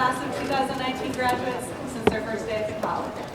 class of 2019 graduates since their first day at the college.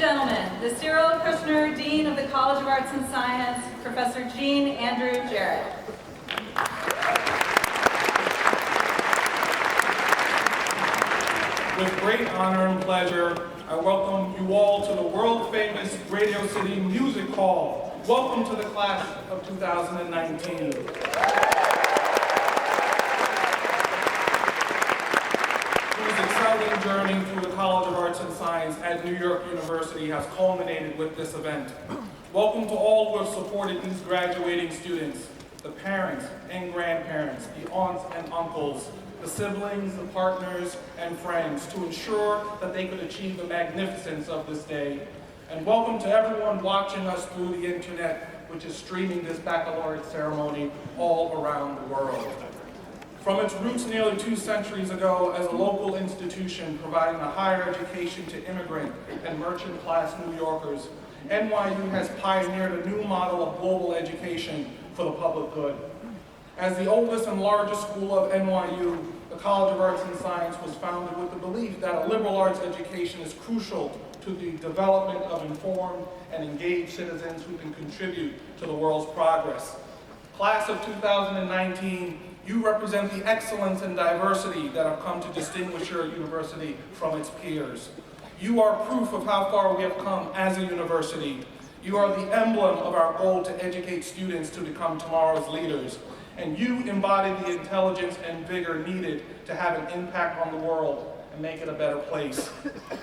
gentlemen, the Cyril Kushner Dean of the College of Arts and Science, Professor Jean Andrew Jarrett. With great honor and pleasure, I welcome you all to the world-famous Radio City Music Hall. Welcome to the class of 2019. Whose exciting journey through the College of Arts and Science at New York University has culminated with this event. Welcome to all who have supported these graduating students, the parents and grandparents, the aunts and uncles, the siblings, the partners, and friends to ensure that they could achieve the magnificence of this day. And welcome to everyone watching us through the internet, which is streaming this baccalaureate ceremony all around the world. From its roots nearly 2 centuries ago as a local institution providing a higher education to immigrant and merchant class New Yorkers, NYU has pioneered a new model of global education for the public good. As the oldest and largest school of NYU, the College of Arts and Science was founded with the belief that a liberal arts education is crucial to the development of informed and engaged citizens who can contribute to the world's progress. Class of 2019, you represent the excellence and diversity that have come to distinguish your university from its peers. You are proof of how far we have come as a university. You are the emblem of our goal to educate students to become tomorrow's leaders. And you embody the intelligence and vigor needed to have an impact on the world and make it a better place.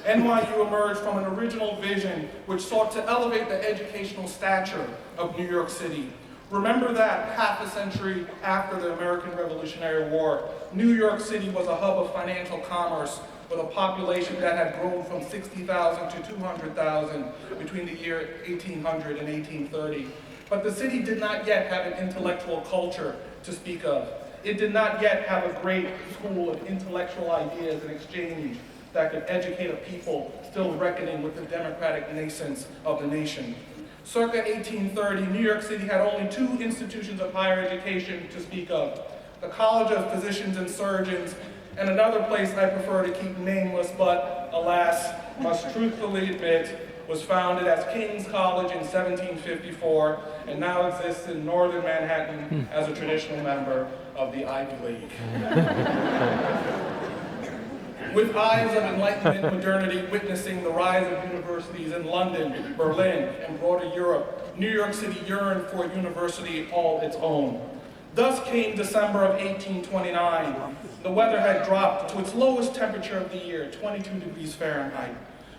NYU emerged from an original vision which sought to elevate the educational stature of New York City. Remember that half a century after the American Revolutionary War, New York City was a hub of financial commerce with a population that had grown from 60,000 to 200,000 between the year 1800 and 1830. But the city did not yet have an intellectual culture to speak of. It did not yet have a great school of intellectual ideas and exchange that could educate a people still reckoning with the democratic nascence of the nation. Circa 1830, New York City had only 2 institutions of higher education to speak of: the College of Physicians and Surgeons, and another place I prefer to keep nameless, but alas, must truthfully admit, was founded as King's College in 1754 and now exists in northern Manhattan as a traditional member of the Ivy League. With eyes of Enlightenment modernity witnessing the rise of universities in London, Berlin, and broader Europe, New York City yearned for a university all its own. Thus came December of 1829. The weather had dropped to its lowest temperature of the year, 22 degrees Fahrenheit.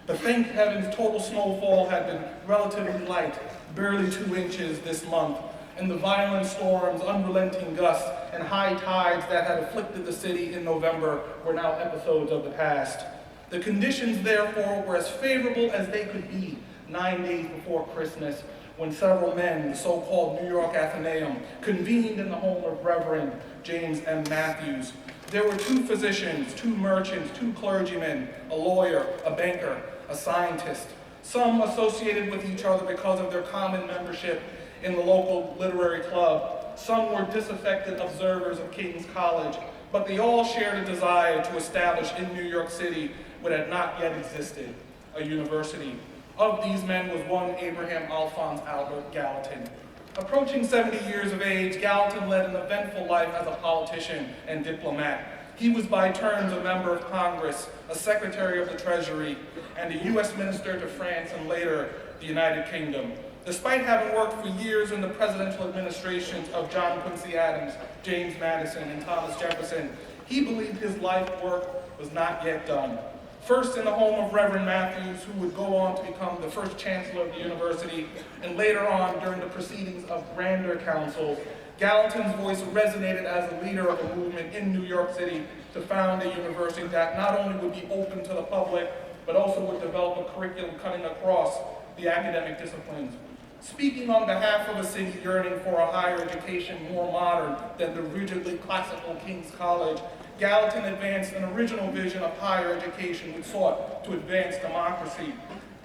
But thank heavens, total snowfall had been relatively light, barely 2 inches this month, and the violent storms, unrelenting gusts, and high tides that had afflicted the city in November were now episodes of the past. The conditions, therefore, were as favorable as they could be 9 days before Christmas, when several men, the so-called New York Athenaeum, convened in the home of Reverend James M. Matthews. There were 2 physicians, 2 merchants, 2 clergymen, a lawyer, a banker, a scientist, some associated with each other because of their common membership in the local literary club. Some were disaffected observers of King's College, but they all shared a desire to establish in New York City what had not yet existed, a university. Of these men was one Abraham Alphonse Albert Gallatin. Approaching 70 years of age, Gallatin led an eventful life as a politician and diplomat. He was by turns a member of Congress, a Secretary of the Treasury, and a U.S. Minister to France and later the United Kingdom. Despite having worked for years in the presidential administrations of John Quincy Adams, James Madison, and Thomas Jefferson, he believed his life work was not yet done. First in the home of Reverend Matthews, who would go on to become the first chancellor of the university, and later on during the proceedings of grander councils, Gallatin's voice resonated as a leader of a movement in New York City to found a university that not only would be open to the public, but also would develop a curriculum cutting across the academic disciplines. Speaking on behalf of a city yearning for a higher education more modern than the rigidly classical King's College, Gallatin advanced an original vision of higher education which sought to advance democracy,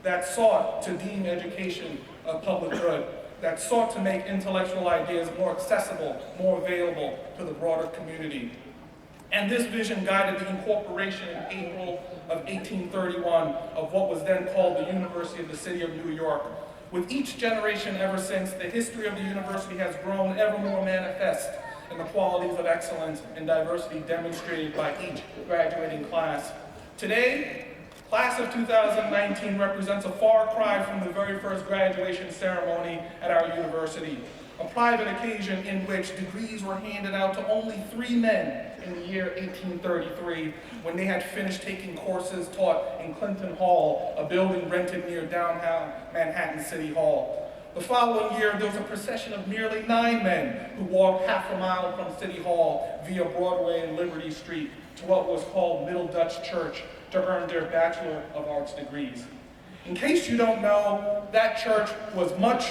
that sought to deem education a public good, that sought to make intellectual ideas more accessible, more available to the broader community. And this vision guided the incorporation in April of 1831 of what was then called the University of the City of New York. With each generation ever since, the history of the university has grown ever more manifest in the qualities of excellence and diversity demonstrated by each graduating class. Today, class of 2019 represents a far cry from the very first graduation ceremony at our university, a private occasion in which degrees were handed out to only 3 men in the year 1833 when they had finished taking courses taught in Clinton Hall, a building rented near downtown Manhattan City Hall. The following year, there was a procession of merely 9 men who walked half a mile from City Hall via Broadway and Liberty Street to what was called Middle Dutch Church to earn their Bachelor of Arts degrees. In case you don't know, that church was much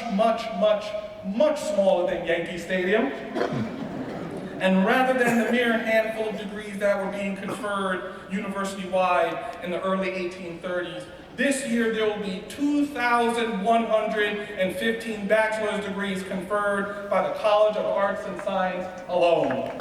smaller than Yankee Stadium. And rather than the mere handful of degrees that were being conferred university-wide in the early 1830s, this year there will be 2,115 bachelor's degrees conferred by the College of Arts and Science alone.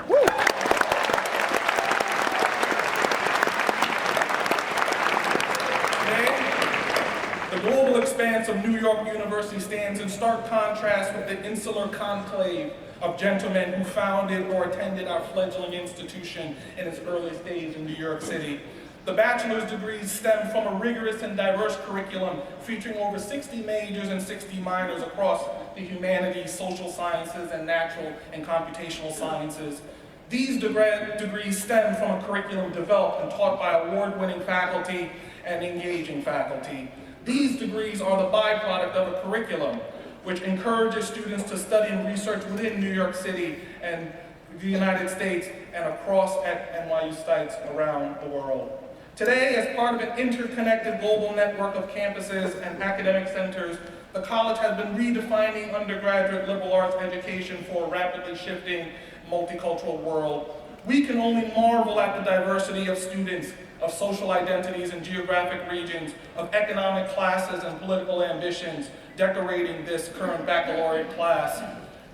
The global expanse of New York University stands in stark contrast with the insular conclave of gentlemen who founded or attended our fledgling institution in its earliest days in New York City. The bachelor's degrees stem from a rigorous and diverse curriculum featuring over 60 majors and 60 minors across the humanities, social sciences, and natural and computational sciences. These degrees stem from a curriculum developed and taught by award-winning faculty and engaging faculty. These degrees are the byproduct of a curriculum which encourages students to study and research within New York City and the United States and across at NYU sites around the world. Today, as part of an interconnected global network of campuses and academic centers, the college has been redefining undergraduate liberal arts education for a rapidly shifting multicultural world. We can only marvel at the diversity of students, of social identities and geographic regions, of economic classes and political ambitions decorating this current baccalaureate class.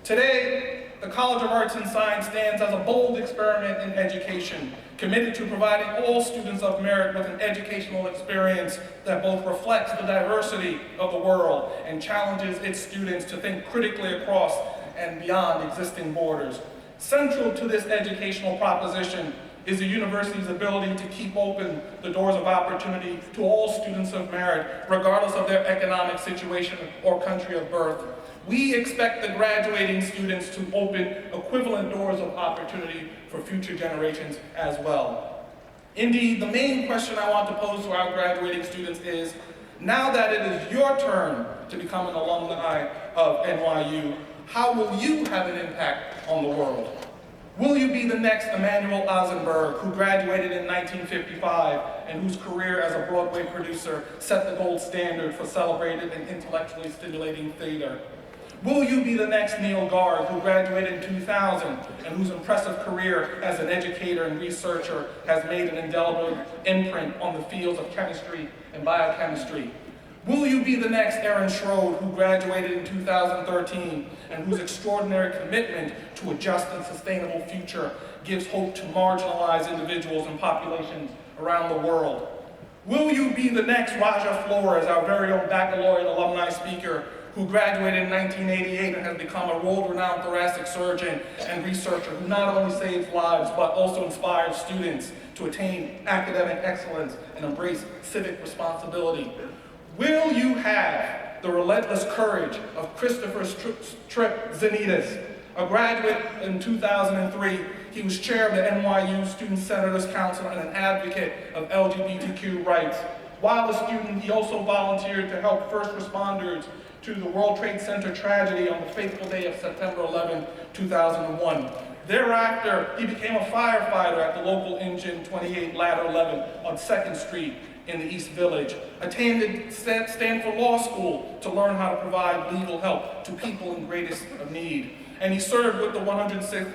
Today, the College of Arts and Science stands as a bold experiment in education, committed to providing all students of merit with an educational experience that both reflects the diversity of the world and challenges its students to think critically across and beyond existing borders. Central to this educational proposition is the university's ability to keep open the doors of opportunity to all students of merit, regardless of their economic situation or country of birth. We expect the graduating students to open equivalent doors of opportunity for future generations as well. Indeed, the main question I want to pose to our graduating students is, now that it is your turn to become an alumni of NYU, how will you have an impact on the world? Will you be the next Emanuel Eisenberg, who graduated in 1955 and whose career as a Broadway producer set the gold standard for celebrated and intellectually stimulating theater? Will you be the next Neil Gard, who graduated in 2000 and whose impressive career as an educator and researcher has made an indelible imprint on the fields of chemistry and biochemistry? Will you be the next Aaron Schroed, who graduated in 2013 and whose extraordinary commitment to a just and sustainable future gives hope to marginalized individuals and populations around the world? Will you be the next Raja Flores, our very own baccalaureate alumni speaker, who graduated in 1988 and has become a world-renowned thoracic surgeon and researcher who not only saves lives but also inspires students to attain academic excellence and embrace civic responsibility? Will you have the relentless courage of Christopher Tripp Zanitas, a graduate in 2003? He was chair of the NYU Student Senators Council and an advocate of LGBTQ rights. While a student, he also volunteered to help first responders to the World Trade Center tragedy on the fateful day of September 11, 2001. Thereafter, he became a firefighter at the local Engine 28 Ladder 11 on 2nd Street in the East Village, attended Stanford Law School to learn how to provide legal help to people in greatest of need. And he served with the 106th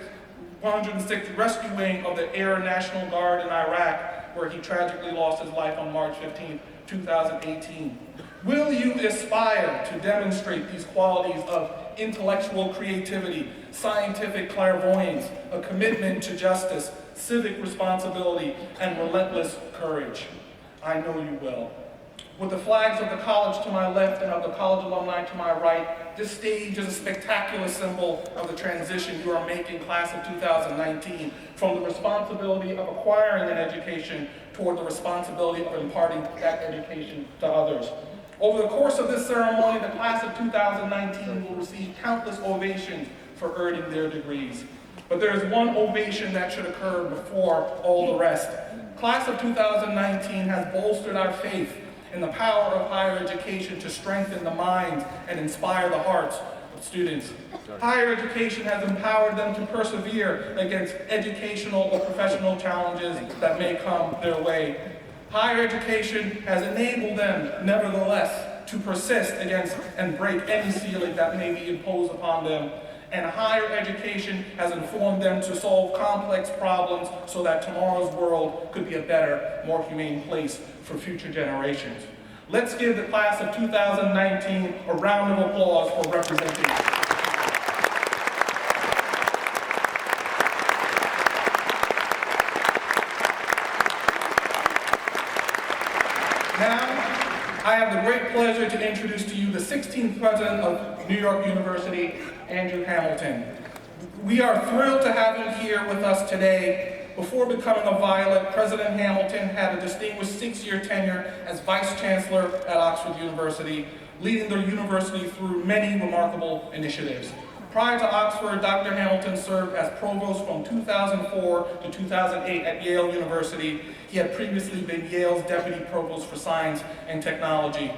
Rescue Wing of the Air National Guard in Iraq, where he tragically lost his life on March 15, 2018. Will you aspire to demonstrate these qualities of intellectual creativity, scientific clairvoyance, a commitment to justice, civic responsibility, and relentless courage? I know you will. With the flags of the college to my left and of the college alumni to my right, this stage is a spectacular symbol of the transition you are making, class of 2019, from the responsibility of acquiring an education toward the responsibility of imparting that education to others. Over the course of this ceremony, the class of 2019 will receive countless ovations for earning their degrees. But there is one ovation that should occur before all the rest. Class of 2019 has bolstered our faith in the power of higher education to strengthen the minds and inspire the hearts of students. Higher education has empowered them to persevere against educational or professional challenges that may come their way. Higher education has enabled them, nevertheless, to persist against and break any ceiling that may be imposed upon them. And higher education has informed them to solve complex problems so that tomorrow's world could be a better, more humane place for future generations. Let's give the class of 2019 a round of applause for representing us. Now, I have the great pleasure to introduce to you the 16th president of New York University, Andrew Hamilton. We are thrilled to have him here with us today. Before becoming a Violet, President Hamilton had a distinguished 6-year tenure as Vice Chancellor at Oxford University, leading the university through many remarkable initiatives. Prior to Oxford, Dr. Hamilton served as Provost from 2004 to 2008 at Yale University. He had previously been Yale's Deputy Provost for Science and Technology.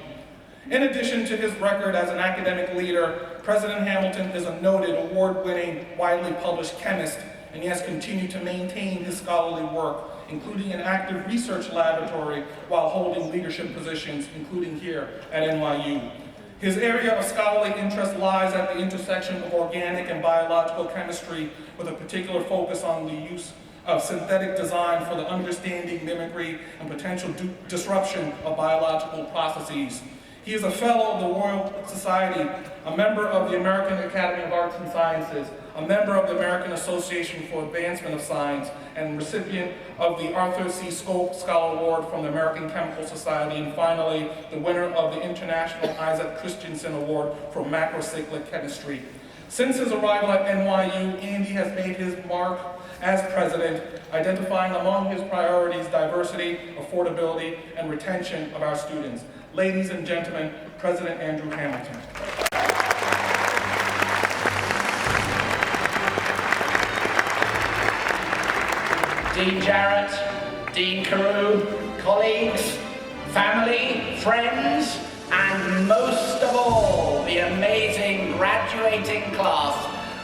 In addition to his record as an academic leader, President Hamilton is a noted, award-winning, widely published chemist, and he has continued to maintain his scholarly work, including an active research laboratory while holding leadership positions, including here at NYU. His area of scholarly interest lies at the intersection of organic and biological chemistry, with a particular focus on the use of synthetic design for the understanding, mimicry, and potential disruption of biological processes. He is a fellow of the Royal Society, a member of the American Academy of Arts and Sciences, a member of the American Association for Advancement of Science, and recipient of the Arthur C. Scope Scholar Award from the American Chemical Society, and finally, the winner of the International Isaac Christensen Award for Macrocyclic Chemistry. Since his arrival at NYU, Andy has made his mark as president, identifying among his priorities diversity, affordability, and retention of our students. Ladies and gentlemen, President Andrew Hamilton. Dean Jarrett, Dean Carew, colleagues, family, friends, and most of all, the amazing graduating class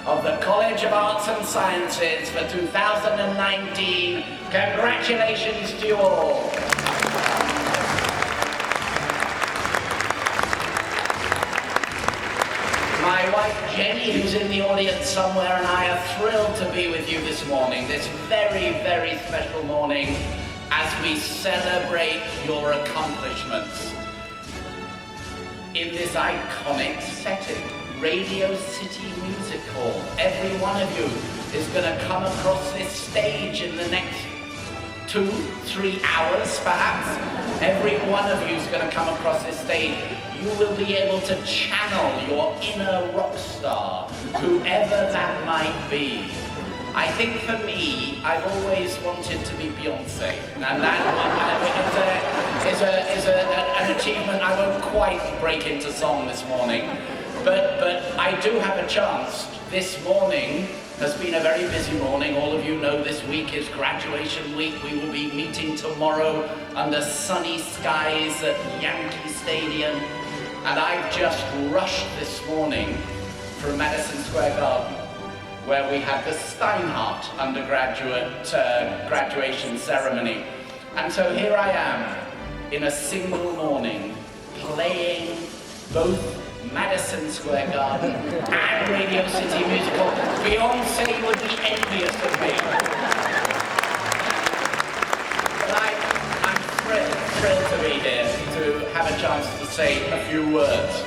of the College of Arts and Sciences for 2019. Congratulations to you all. My wife Jenny, who's in the audience somewhere, and I are thrilled to be with you this morning, this very, very special morning, as we celebrate your accomplishments in this iconic setting, Radio City Music Hall. Every one of you is going to come across this stage in the next 2-3 hours, perhaps. Every one of you is going to come across this stage. You will be able to channel your inner rock star, whoever that might be. I think for me, I've always wanted to be Beyonce, and that is an achievement. I won't quite break into song this morning, but I do have a chance. This morning has been a very busy morning. All of you know this week is graduation week. We will be meeting tomorrow under sunny skies at Yankee Stadium. And I've just rushed this morning from Madison Square Garden, where we had the Steinhardt undergraduate graduation ceremony. And so here I am in a single morning playing both Madison Square Garden and Radio City Music Hall. Beyonce would be envious of me. But I'm thrilled to be here, to have a chance to say a few words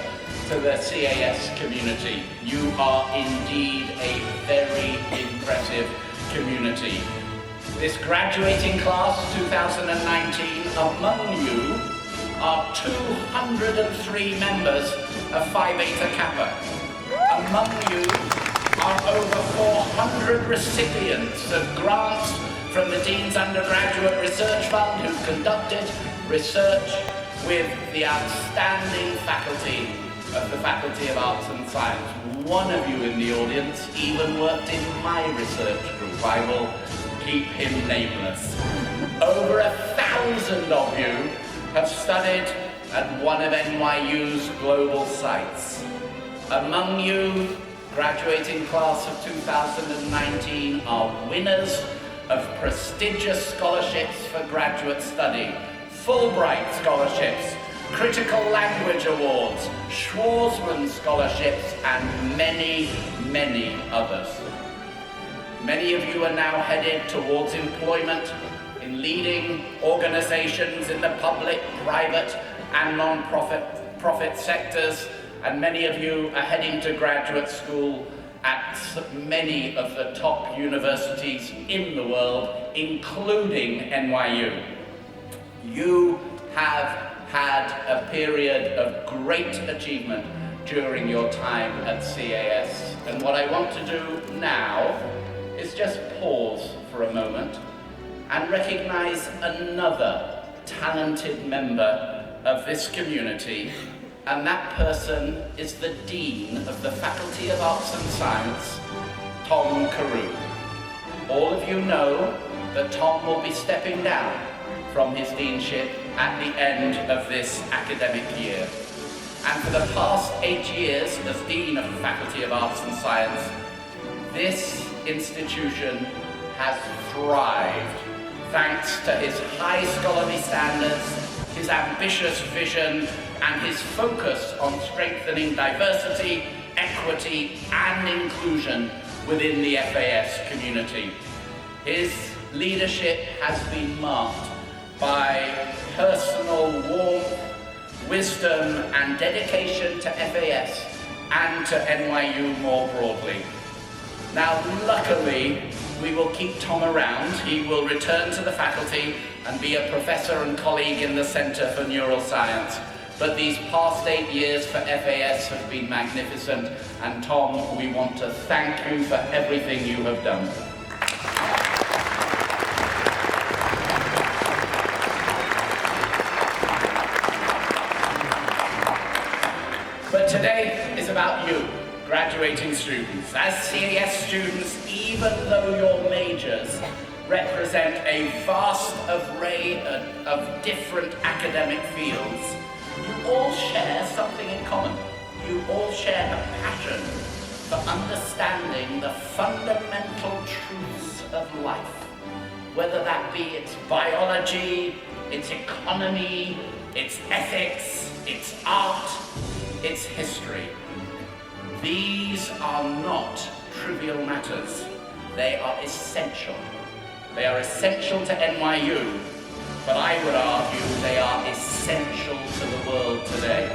to the CAS community. You are indeed a very impressive community. This graduating class 2019, among you are 203 members of Phi Beta Kappa. Among you are over 400 recipients of grants from the Dean's Undergraduate Research Fund who've conducted research with the outstanding faculty of the Faculty of Arts and Science. One of you in the audience even worked in my research group. I will keep him nameless. Over 1,000 of you have studied at one of NYU's global sites. Among you, graduating class of 2019 are winners of prestigious scholarships for graduate study, Fulbright scholarships, Critical Language Awards, Schwarzman scholarships, and many, many others. Many of you are now headed towards employment in leading organizations in the public, private, and non-profit sectors, and many of you are heading to graduate school at many of the top universities in the world, including NYU. You have had a period of great achievement during your time at CAS. And what I want to do now is just pause for a moment and recognize another talented member of this community, and that person is the Dean of the Faculty of Arts and Science, Tom Carew. All of you know that Tom will be stepping down from his deanship at the end of this academic year. And for the past 8 years as Dean of the Faculty of Arts and Science, this institution has thrived thanks to his high scholarly standards, his ambitious vision, and his focus on strengthening diversity, equity, and inclusion within the FAS community. His leadership has been marked by personal warmth, wisdom, and dedication to FAS and to NYU more broadly. Now, luckily, we will keep Tom around. He will return to the faculty and be a professor and colleague in the Center for Neuroscience. But these past 8 years for FAS have been magnificent, and Tom, we want to thank you for everything you have done. But today is about you, graduating students. As CAS students, even though your majors represent a vast array of different academic fields, you all share something in common. You all share a passion for understanding the fundamental truths of life, whether that be its biology, its economy, its ethics, its art, its history. These are not trivial matters. They are essential. They are essential to NYU, but I would argue they are essential to the world today.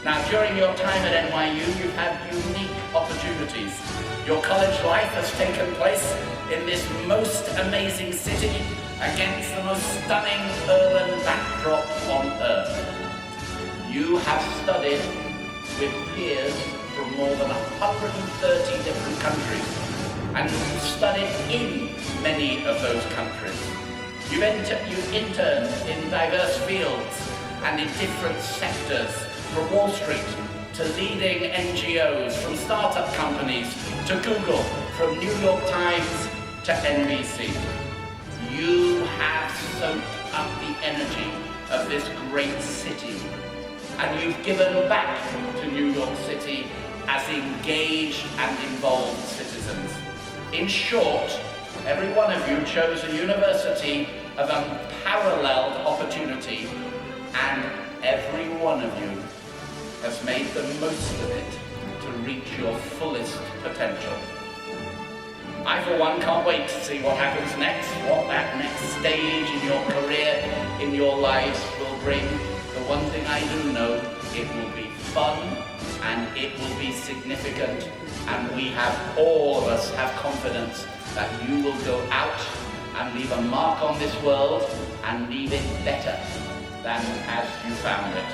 Now, during your time at NYU, you've had unique opportunities. Your college life has taken place in this most amazing city against the most stunning urban backdrop on earth. You have studied with peers from more than 130 different countries, and studied in many of those countries. You've interned in diverse fields and in different sectors, from Wall Street to leading NGOs, from startup companies to Google, from New York Times to NBC. You have soaked up the energy of this great city, and you've given back to New York City as engaged and involved citizens. In short, every one of you chose a university of unparalleled opportunity, and every one of you has made the most of it to reach your fullest potential. I, for one, can't wait to see what happens next, what that next stage in your career, in your lives will bring. The one thing I do know, it will be fun and it will be significant, and we have, all of us have confidence that you will go out and leave a mark on this world and leave it better than as you found it.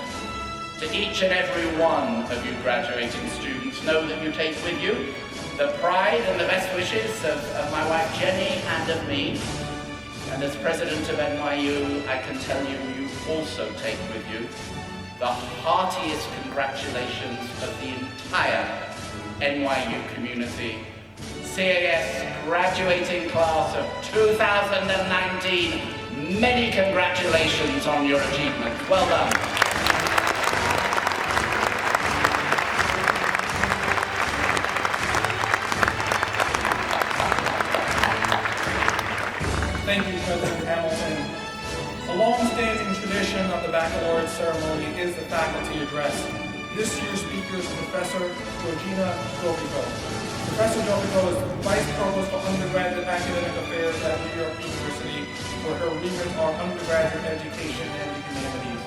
To each and every one of you graduating students, know that you take with you the pride and the best wishes of my wife Jenny and of me. And as president of NYU, I can tell you, you also take with you the heartiest congratulations of the entire NYU community. CAS graduating class of 2019, many congratulations on your achievement. Well done. Thank you, President Hamilton. A long-standing tradition of the Baccalaureate Ceremony is the faculty address. This year's speaker is Professor Georgina Dopico. Professor Dopico is Vice Provost for Undergraduate Academic Affairs at New York University, where her remit are undergraduate education and the humanities.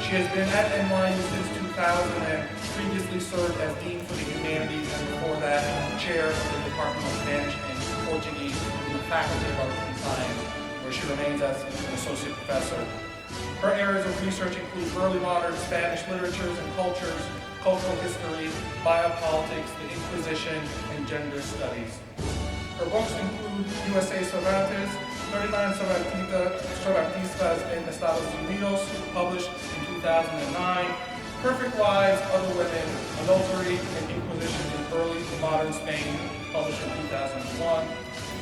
She has been at NYU since 2000 and previously served as Dean for the Humanities and before that, Chair of the Department of Spanish and Portuguese in the Faculty of Arts and Science, where she remains as an Associate Professor. Her areas of research include early modern Spanish literatures and cultures, cultural history, biopolitics, the Inquisition, and gender studies. Her books include USA Cervantes, 39 Cervantistas en Estados Unidos, published in 2009, Perfect Lives, Other Women, Adultery, and Inquisition in Early Modern Spain, published in 2001,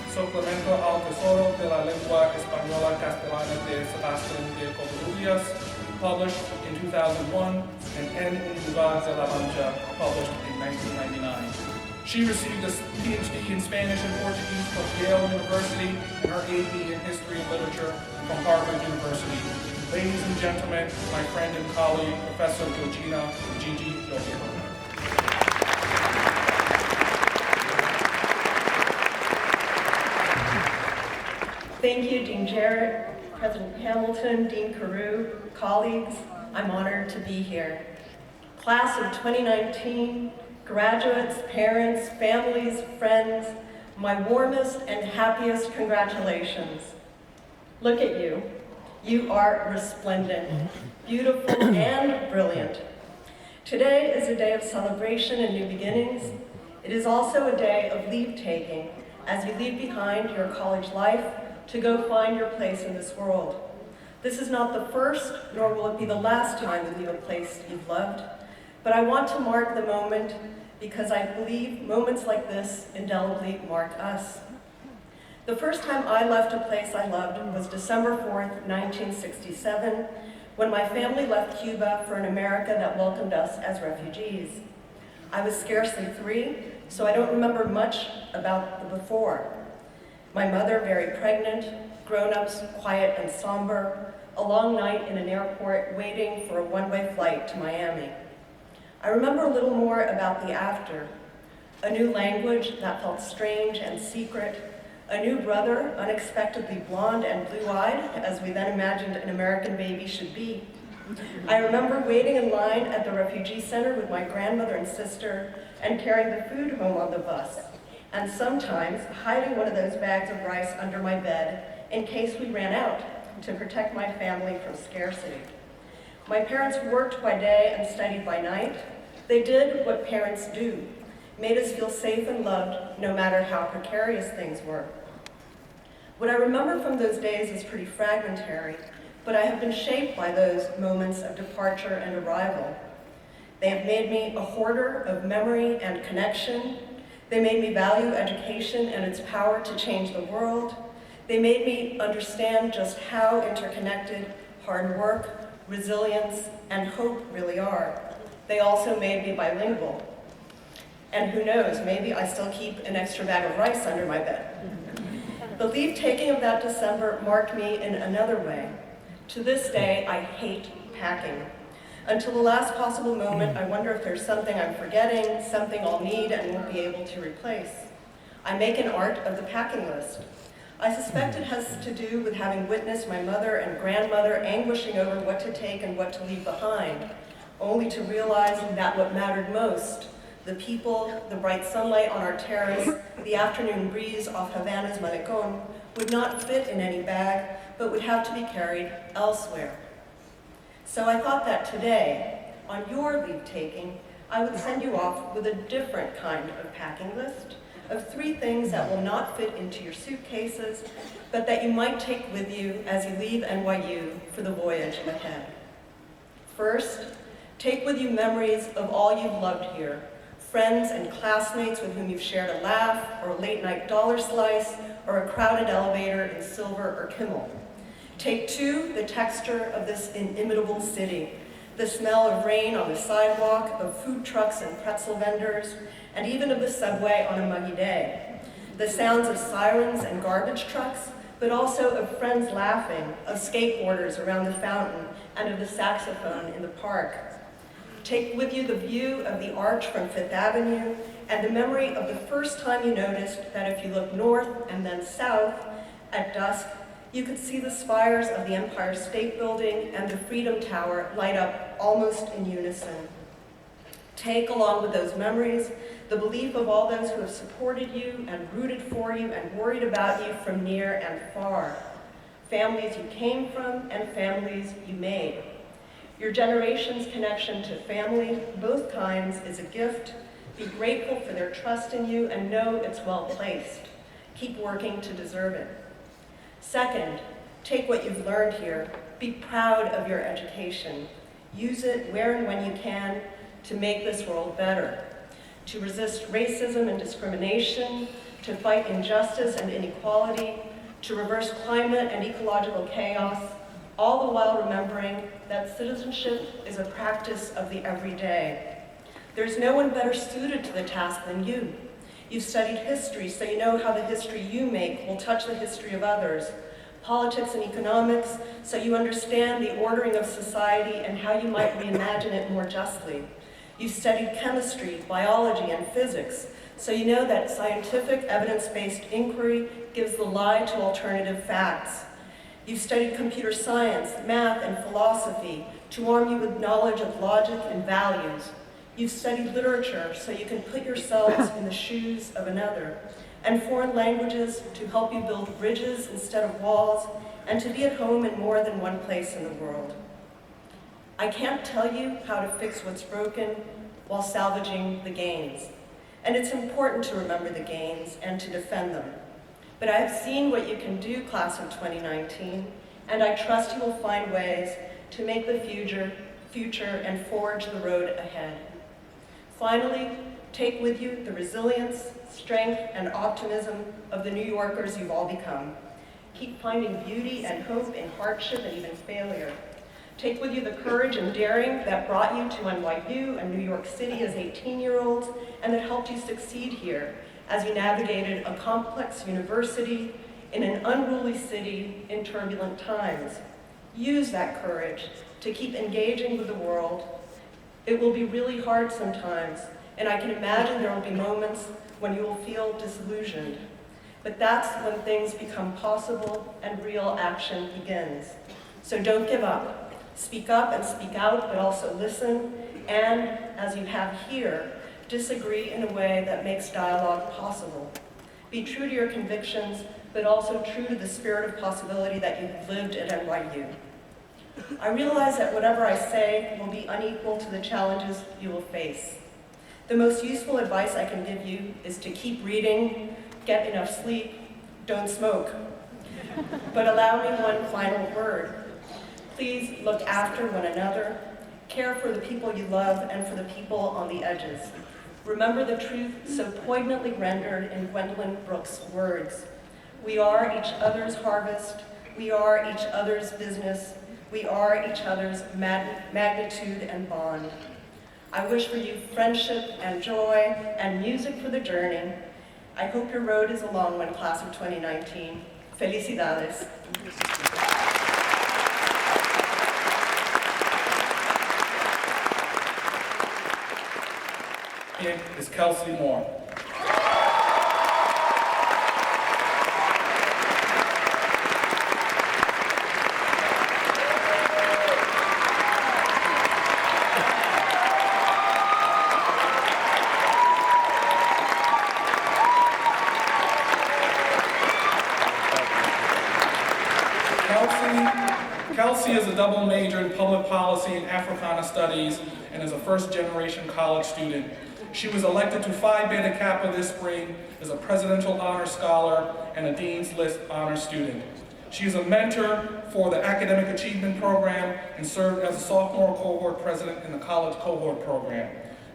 Suplemento al Tesoro de la Lengua Española Castellana de Sebastián de Covarrubias, published in 2001, and En un lugar de la Mancha, published in 1999. She received a PhD in Spanish and Portuguese from Yale University and her AP in History and Literature from Harvard University. Ladies and gentlemen, my friend and colleague, Professor Georgina Dopico. Thank you, Dean Jarrett, President Hamilton, Dean Carew, colleagues. I'm honored to be here. Class of 2019, graduates, parents, families, friends, my warmest and happiest congratulations. Look at you. You are resplendent, beautiful, and brilliant. Today is a day of celebration and new beginnings. It is also a day of leave-taking as you leave behind your college life to go find your place in this world. This is not the first, nor will it be the last time you leave a place you've loved, but I want to mark the moment because I believe moments like this indelibly mark us. The first time I left a place I loved was December 4th, 1967, when my family left Cuba for an America that welcomed us as refugees. I was scarcely 3, so I don't remember much about the before. My mother very pregnant, grown-ups quiet and somber, a long night in an airport waiting for a one-way flight to Miami. I remember a little more about the after, a new language that felt strange and secret, a new brother, unexpectedly blonde and blue-eyed, as we then imagined an American baby should be. I remember waiting in line at the refugee center with my grandmother and sister and carrying the food home on the bus, and sometimes hiding one of those bags of rice under my bed in case we ran out to protect my family from scarcity. My parents worked by day and studied by night. They did what parents do, made us feel safe and loved no matter how precarious things were. What I remember from those days is pretty fragmentary, but I have been shaped by those moments of departure and arrival. They have made me a hoarder of memory and connection. They made me value education and its power to change the world. They made me understand just how interconnected hard work, resilience, and hope really are. They also made me bilingual. And who knows, maybe I still keep an extra bag of rice under my bed. The leave-taking of that December marked me in another way. To this day, I hate packing. Until the last possible moment, I wonder if there's something I'm forgetting, something I'll need and won't be able to replace. I make an art of the packing list. I suspect it has to do with having witnessed my mother and grandmother anguishing over what to take and what to leave behind, only to realize that what mattered most, the people, the bright sunlight on our terrace, the afternoon breeze off Havana's Malecon, would not fit in any bag, but would have to be carried elsewhere. So I thought that today, on your leave-taking, I would send you off with a different kind of packing list of 3 things that will not fit into your suitcases, but that you might take with you as you leave NYU for the voyage ahead. First, take with you memories of all you've loved here, friends and classmates with whom you've shared a laugh, or a late-night dollar slice, or a crowded elevator in Silver or Kimmel. Take 2, the texture of this inimitable city, the smell of rain on the sidewalk, of food trucks and pretzel vendors, and even of the subway on a muggy day. The sounds of sirens and garbage trucks, but also of friends laughing, of skateboarders around the fountain, and of the saxophone in the park. Take with you the view of the arch from Fifth Avenue, and the memory of the first time you noticed that if you looked north and then south at dusk, you could see the spires of the Empire State Building and the Freedom Tower light up almost in unison. Take, along with those memories, the belief of all those who have supported you and rooted for you and worried about you from near and far. Families you came from and families you made. Your generation's connection to family, both kinds, is a gift. Be grateful for their trust in you and know it's well placed. Keep working to deserve it. Second, take what you've learned here. Be proud of your education. Use it where and when you can to make this world better, to resist racism and discrimination, to fight injustice and inequality, to reverse climate and ecological chaos, all the while remembering that citizenship is a practice of the everyday. There's no one better suited to the task than you. You've studied history, so you know how the history you make will touch the history of others. Politics and economics, so you understand the ordering of society and how you might reimagine it more justly. You've studied chemistry, biology, and physics, so you know that scientific, evidence-based inquiry gives the lie to alternative facts. You've studied computer science, math, and philosophy to arm you with knowledge of logic and values. You've studied literature so you can put yourselves in the shoes of another, and foreign languages to help you build bridges instead of walls, and to be at home in more than one place in the world. I can't tell you how to fix what's broken while salvaging the gains. And it's important to remember the gains and to defend them. But I have seen what you can do, class of 2019, and I trust you will find ways to make the future and forge the road ahead. Finally, take with you the resilience, strength, and optimism of the New Yorkers you've all become. Keep finding beauty and hope in hardship and even failure. Take with you the courage and daring that brought you to NYU and New York City as 18-year-olds, and that helped you succeed here as you navigated a complex university in an unruly city in turbulent times. Use that courage to keep engaging with the world. It will be really hard sometimes, and I can imagine there will be moments when you will feel disillusioned. But that's when things become possible and real action begins. So don't give up. Speak up and speak out, but also listen, and, as you have here, disagree in a way that makes dialogue possible. Be true to your convictions, but also true to the spirit of possibility that you've lived at NYU. I realize that whatever I say will be unequal to the challenges you will face. The most useful advice I can give you is to keep reading, get enough sleep, don't smoke. But allow me one final word. Please look after one another, care for the people you love and for the people on the edges. Remember the truth so poignantly rendered in Gwendolyn Brooks' words. We are each other's harvest, we are each other's business, we are each other's magnitude and bond. I wish for you friendship and joy and music for the journey. I hope your road is a long one, class of 2019. Felicidades. Is Kelsey Moore. public policy and Africana studies and is a first-generation college student. She was elected to Phi Beta Kappa this spring as a Presidential Honor Scholar and a Dean's List Honor Student. She is a mentor for the Academic Achievement Program and served as a sophomore cohort president in the college cohort program.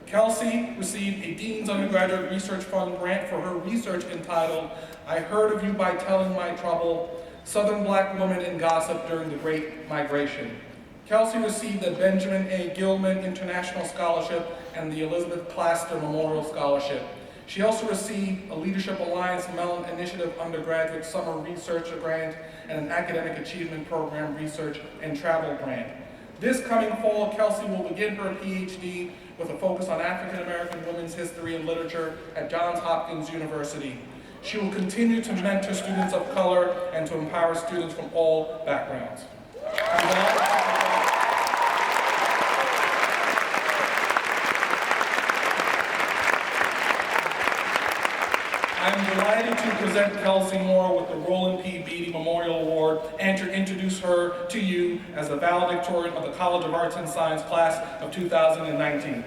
Kelsey received a Dean's Undergraduate Research Fund grant for her research entitled, "I Heard of You by Telling My Trouble, Southern Black Women in Gossip During the Great Migration." Kelsey received the Benjamin A. Gilman International Scholarship and the Elizabeth Plaster Memorial Scholarship. She also received a Leadership Alliance Mellon Initiative Undergraduate Summer Research Grant and an Academic Achievement Program Research and Travel Grant. This coming fall, Kelsey will begin her PhD with a focus on African American women's history and literature at Johns Hopkins University. She will continue to mentor students of color and to empower students from all backgrounds. I'm delighted to present Kelsey Moore with the Roland P. Beatty Memorial Award and to introduce her to you as the valedictorian of the College of Arts and Science class of 2019.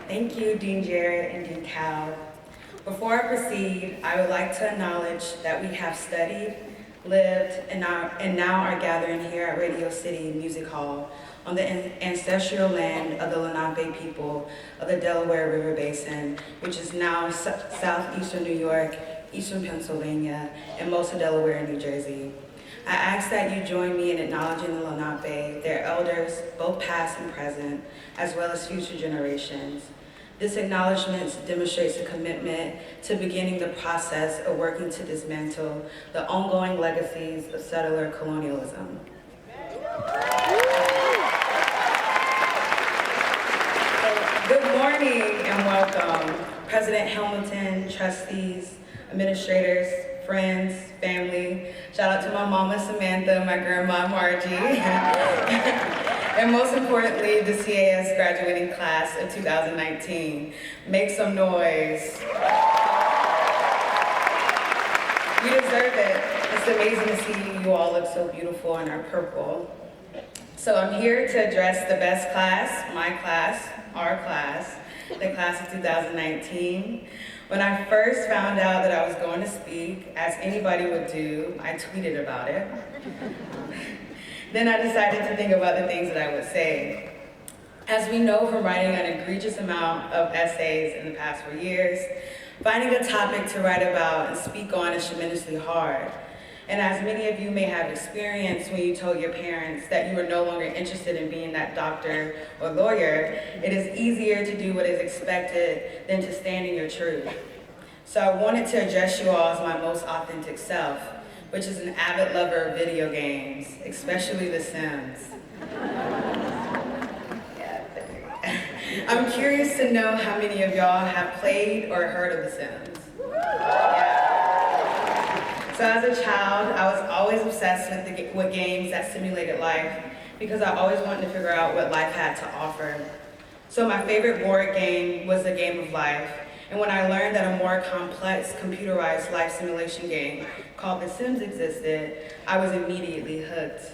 Thank you, Dean Jarrett and Dean Cal. Before I proceed, I would like to acknowledge that we have studied, lived, and now are gathering here at Radio City Music Hall on the ancestral land of the Lenape people of the Delaware River Basin, which is now southeastern New York, eastern Pennsylvania, and most of Delaware and New Jersey. I ask that you join me in acknowledging the Lenape, their elders, both past and present, as well as future generations. This acknowledgement demonstrates a commitment to beginning the process of working to dismantle the ongoing legacies of settler colonialism. Good morning and welcome, President Hamilton, trustees, administrators, friends, family. Shout out to my mama Samantha, my grandma Margie, and most importantly, the CAS graduating class of 2019. Make some noise. You deserve it. It's amazing to see you all look so beautiful in our purple. So I'm here to address the best class, my class, our class, the class of 2019. When I first found out that I was going to speak, as anybody would do, I tweeted about it. Then I decided to think about the things that I would say. As we know from writing an egregious amount of essays in the past 4 years, finding a topic to write about and speak on is tremendously hard. And as many of you may have experienced when you told your parents that you were no longer interested in being that doctor or lawyer, it is easier to do what is expected than to stand in your truth. So I wanted to address you all as my most authentic self, which is an avid lover of video games, especially The Sims. I'm curious to know how many of y'all have played or heard of The Sims. Yeah. So as a child, I was always obsessed with games that simulated life because I always wanted to figure out what life had to offer. So my favorite board game was The Game of Life. And when I learned that a more complex computerized life simulation game called The Sims existed, I was immediately hooked.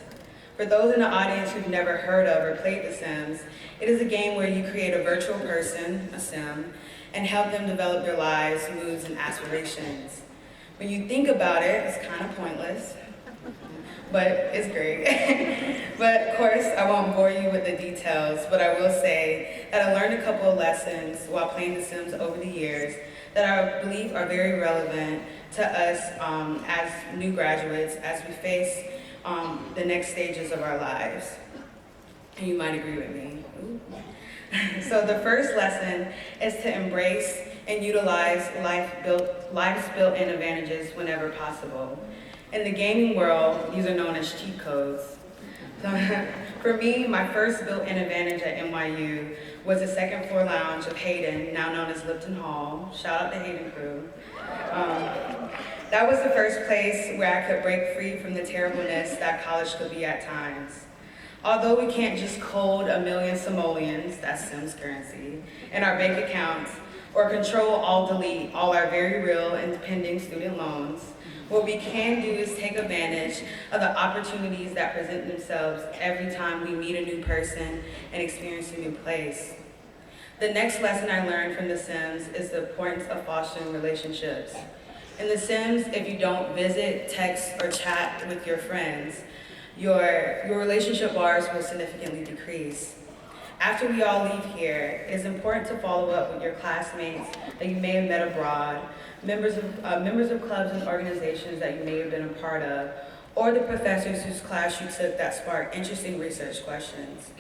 For those in the audience who've never heard of or played The Sims, it is a game where you create a virtual person, a sim, and help them develop their lives, moods, and aspirations. When you think about it, it's kind of pointless, but it's great. But of course, I won't bore you with the details, but I will say that I learned a couple of lessons while playing The Sims over the years that I believe are very relevant to us as new graduates as we face the next stages of our lives. And you might agree with me. Ooh. So the first lesson is to embrace and utilize life's built-in advantages whenever possible. In the gaming world, these are known as cheat codes. So for me, my first built-in advantage at NYU was the second floor lounge of Hayden, now known as Lipton Hall. Shout out to Hayden crew. That was the first place where I could break free from the terribleness that college could be at times. Although we can't just code 1 million simoleons, that's Sims currency, in our bank accounts, or Control-Alt-Delete all our very real and pending student loans. What we can do is take advantage of the opportunities that present themselves every time we meet a new person and experience a new place. The next lesson I learned from The Sims is the importance of fostering relationships. In The Sims, if you don't visit, text, or chat with your friends, your relationship bars will significantly decrease. After we all leave here, it is important to follow up with your classmates that you may have met abroad, members of clubs and organizations that you may have been a part of, or the professors whose class you took that sparked interesting research questions.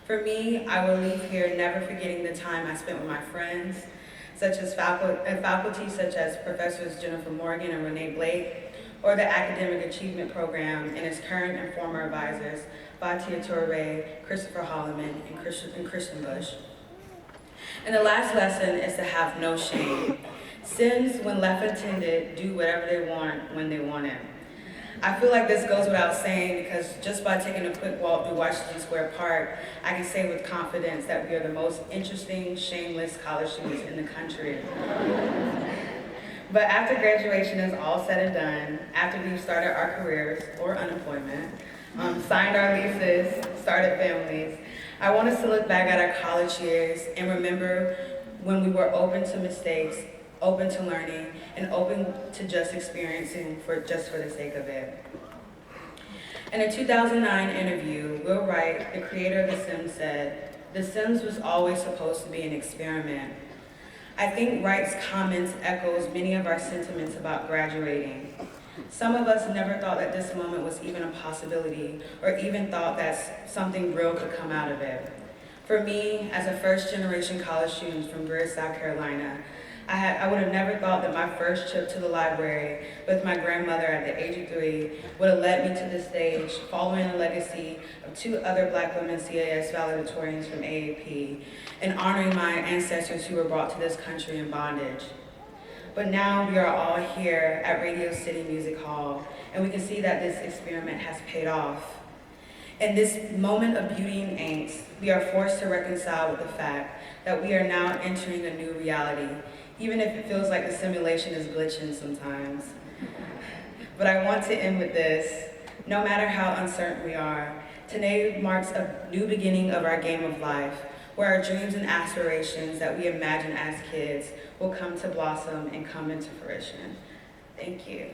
For me, I will leave here never forgetting the time I spent with my friends, such as faculty such as Professors Jennifer Morgan and Renee Blake, or the Academic Achievement Program and its current and former advisors, Batia Toure, Christopher Holloman, and Christian Bush. And the last lesson is to have no shame. Sims, when left untended, do whatever they want when they want it. I feel like this goes without saying because just by taking a quick walk through Washington Square Park, I can say with confidence that we are the most interesting, shameless college students in the country. But after graduation is all said and done, after we've started our careers or unemployment, signed our leases, started families, I want us to look back at our college years and remember when we were open to mistakes, open to learning, and open to just experiencing just for the sake of it. In a 2009 interview, Will Wright, the creator of The Sims, said, "The Sims was always supposed to be an experiment." I think Wright's comments echoes many of our sentiments about graduating. Some of us never thought that this moment was even a possibility, or even thought that something real could come out of it. For me, as a first-generation college student from Greer, South Carolina, I would have never thought that my first trip to the library with my grandmother at the age of 3 would have led me to this stage, following the legacy of 2 other Black women CAS valedictorians from AAP, and honoring my ancestors who were brought to this country in bondage. But now we are all here at Radio City Music Hall, and we can see that this experiment has paid off. In this moment of beauty and angst, we are forced to reconcile with the fact that we are now entering a new reality, even if it feels like the simulation is glitching sometimes. But I want to end with this. No matter how uncertain we are, today marks a new beginning of our game of life, where our dreams and aspirations that we imagine as kids will come to blossom and come into fruition. Thank you.